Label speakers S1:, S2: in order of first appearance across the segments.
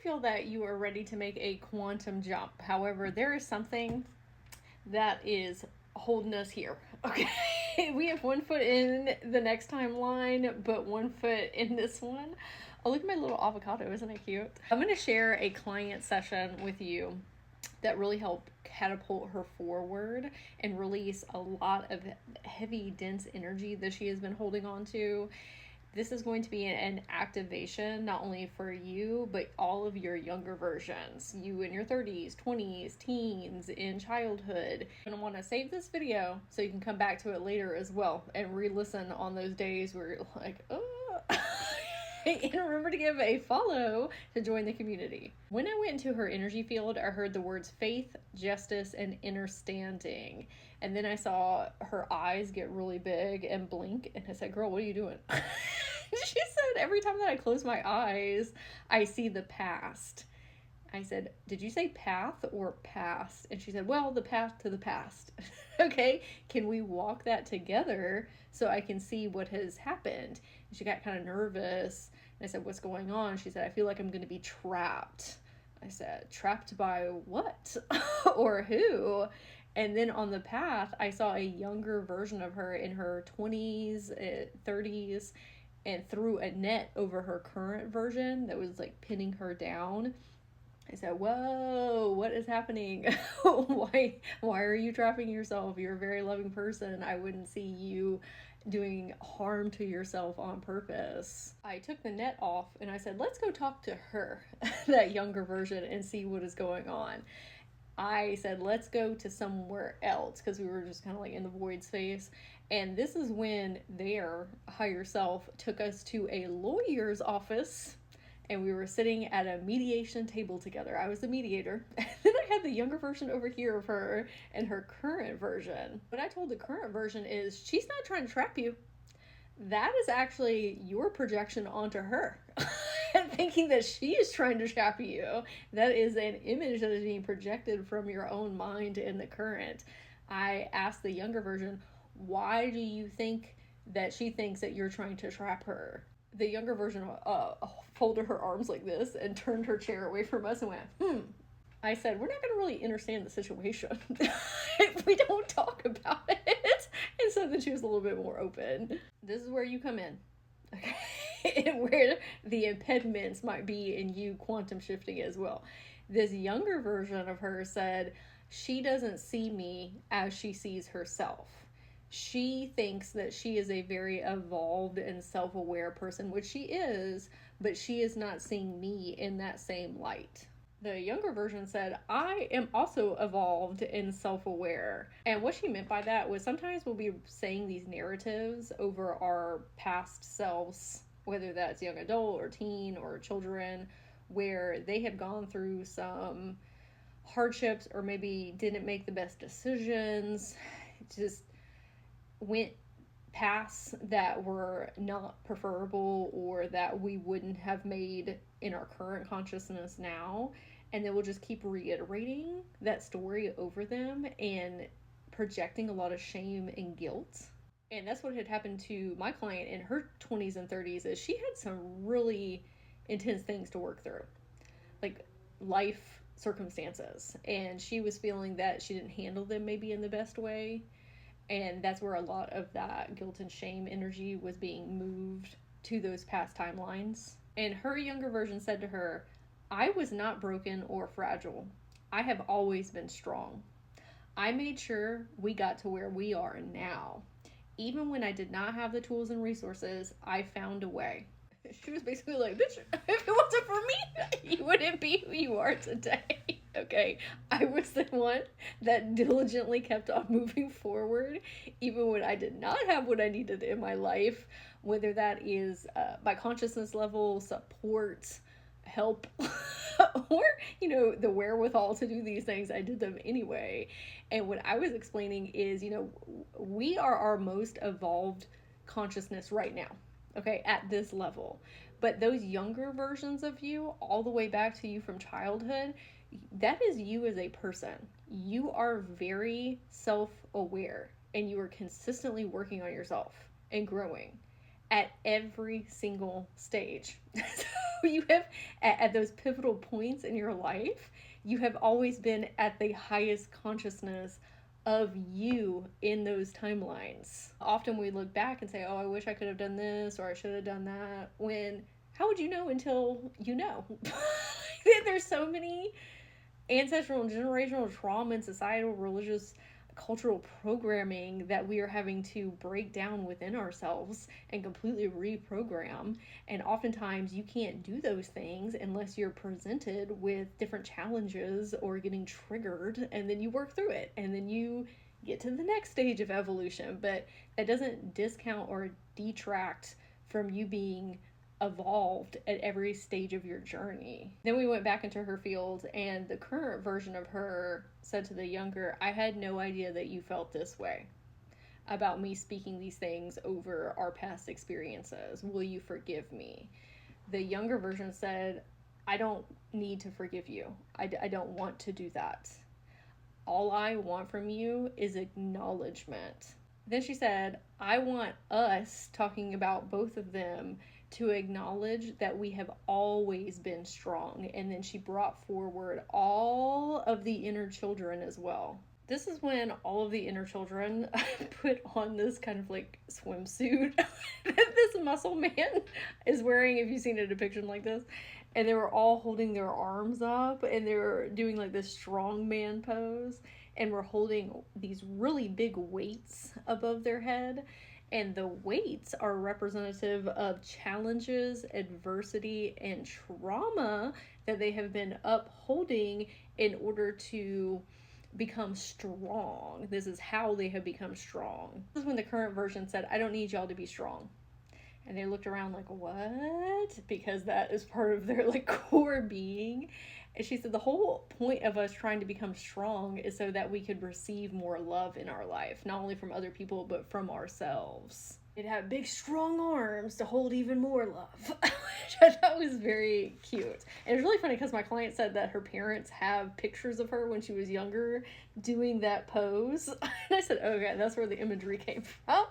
S1: feel that you are ready to make a quantum jump. However, there is something that is holding us here. Okay. We have 1 foot in the next timeline, but 1 foot in this one. Oh, look at my little avocado. Isn't it cute? I'm going to share a client session with you that really helped catapult her forward and release a lot of heavy, dense energy that she has been holding on to. This is going to be an activation, not only for you, but all of your younger versions. You in your 30s, 20s, teens, in childhood. You're going to want to save this video so you can come back to it later as well and re-listen on those days where you're like, oh. And remember to give a follow to join the community. When I went into her energy field, I heard the words faith, justice, and understanding. And then I saw her eyes get really big and blink. And I said, girl, what are you doing? She said, every time that I close my eyes, I see the past. I said, did you say path or past? And she said, well, the path to the past. Okay, can we walk that together so I can see what has happened? And she got kind of nervous. And I said, what's going on? She said, I feel like I'm going to be trapped. I said, trapped by what? Or who? And then on the path, I saw a younger version of her in her 20s, 30s, and threw a net over her current version that was like pinning her down. I said, whoa, what is happening? Why are you trapping yourself? You're a very loving person. I wouldn't see you doing harm to yourself on purpose. I took the net off and I said, let's go talk to her, that younger version, and see what is going on. I said, let's go to somewhere else, because we were just kind of like in the void space. And this is when their higher self took us to a lawyer's office. And we were sitting at a mediation table together. I was the mediator. And then I had the younger version over here of her and her current version. What I told the current version is, she's not trying to trap you. That is actually your projection onto her. And thinking that she is trying to trap you. That is an image that is being projected from your own mind in the current. I asked the younger version, why do you think that she thinks that you're trying to trap her? The younger version folded her arms like this and turned her chair away from us and went, I said, we're not going to really understand the situation if we don't talk about it. And so then she was a little bit more open. This is where you come in. Okay. And where the impediments might be in you quantum shifting as well. This younger version of her said, she doesn't see me as she sees herself. She thinks that she is a very evolved and self-aware person, which she is, but she is not seeing me in that same light. The younger version said, I am also evolved and self-aware. And what she meant by that was sometimes we'll be saying these narratives over our past selves, whether that's young adult or teen or children, where they have gone through some hardships or maybe didn't make the best decisions, just went paths that were not preferable or that we wouldn't have made in our current consciousness now. And then we'll just keep reiterating that story over them and projecting a lot of shame and guilt. And that's what had happened to my client in her 20s and 30s, is she had some really intense things to work through, like life circumstances. And she was feeling that she didn't handle them maybe in the best way. And that's where a lot of that guilt and shame energy was being moved to those past timelines. And her younger version said to her, I was not broken or fragile. I have always been strong. I made sure we got to where we are now. Even when I did not have the tools and resources, I found a way. She was basically like, bitch, if it wasn't for me, you wouldn't be who you are today. Okay, I was the one that diligently kept on moving forward, even when I did not have what I needed in my life, whether that is my consciousness level, support, help, or, the wherewithal to do these things. I did them anyway. And what I was explaining is, we are our most evolved consciousness right now. Okay, at this level. But those younger versions of you, all the way back to you from childhood, that is you as a person. You are very self-aware and you are consistently working on yourself and growing. at every single stage. So you have, at those pivotal points in your life, you have always been at the highest consciousness of you in those timelines. Often we look back and say, oh, I wish I could have done this or I should have done that. When, how would you know until you know? There's so many ancestral and generational trauma and societal, religious, cultural programming that we are having to break down within ourselves and completely reprogram. And oftentimes you can't do those things unless you're presented with different challenges or getting triggered, and then you work through it and then you get to the next stage of evolution. But that doesn't discount or detract from you being evolved at every stage of your journey. Then we went back into her field, and the current version of her said to the younger, I had no idea that you felt this way about me speaking these things over our past experiences. Will you forgive me? The younger version said, I don't need to forgive you. I don't want to do that. All I want from you is acknowledgement. Then she said, I want us, talking about both of them, to acknowledge that we have always been strong. And then she brought forward all of the inner children as well. This is when all of the inner children put on this kind of like swimsuit that this muscle man is wearing, if you've seen a depiction like this. And they were all holding their arms up, and they were doing like this strong man pose, and were holding these really big weights above their head. And the weights are representative of challenges, adversity, and trauma that they have been upholding in order to become strong. This is how they have become strong. This is when the current version said, I don't need y'all to be strong. And they looked around like, what? Because that is part of their like core being. And she said the whole point of us trying to become strong is so that we could receive more love in our life, not only from other people, but from ourselves. It had big, strong arms to hold even more love, which I thought was very cute. And it was really funny because my client said that her parents have pictures of her when she was younger doing that pose. And I said, okay, that's where the imagery came from.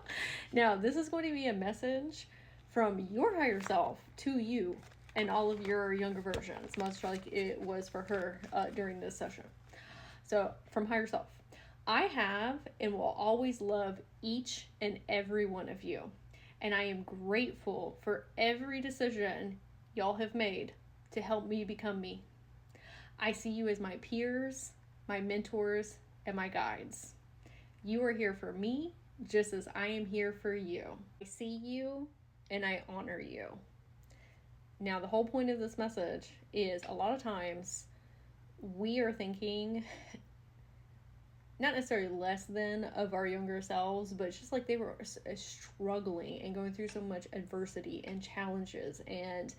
S1: Now, this is going to be a message from your higher self to you and all of your younger versions, much like it was for her during this session. So, from higher self, I have and will always love each and every one of you. And I am grateful for every decision y'all have made to help me become me. I see you as my peers, my mentors, and my guides. You are here for me just as I am here for you. I see you and I honor you. Now, the whole point of this message is a lot of times we are thinking not necessarily less than of our younger selves, but it's just like they were struggling and going through so much adversity and challenges, and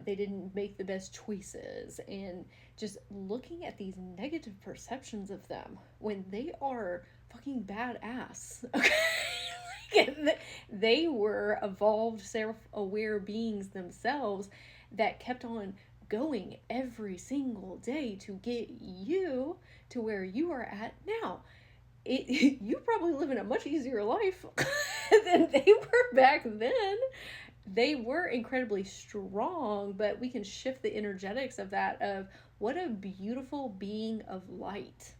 S1: they didn't make the best choices, and just looking at these negative perceptions of them when they are fucking badass. Okay. They were evolved, self-aware beings themselves that kept on going every single day to get you to where you are at now. You probably live in a much easier life than they were back then. They were incredibly strong, but we can shift the energetics of that, of what a beautiful being of light.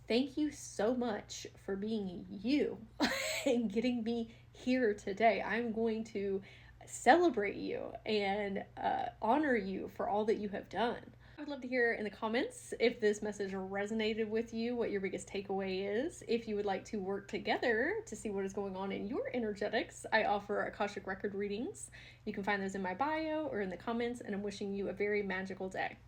S1: Thank you so much for being you and getting me here today. I'm going to celebrate you and honor you for all that you have done. I would love to hear in the comments if this message resonated with you, what your biggest takeaway is. If you would like to work together to see what is going on in your energetics, I offer Akashic record readings. You can find those in my bio or in the comments, and I'm wishing you a very magical day.